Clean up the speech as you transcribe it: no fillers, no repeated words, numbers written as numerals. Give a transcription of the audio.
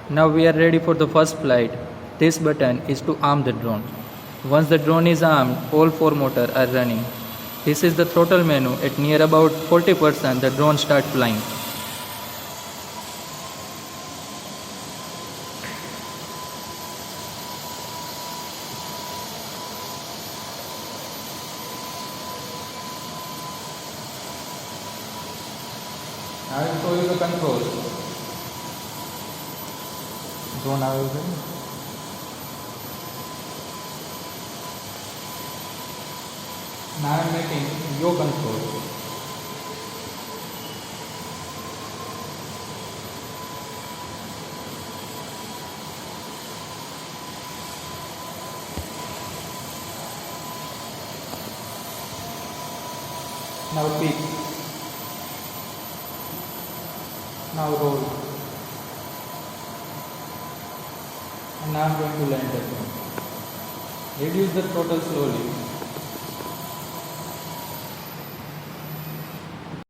Now we are ready for the first flight. This button is to arm the drone. Once the drone is armed, all 4 motors are running. This is the throttle menu. At near about 40%, the drone starts flying. I will show you the controls. Drone available. Now I am making your control. Now pitch. Now roll. And now I am going to land the drone. Reduce the throttle slowly.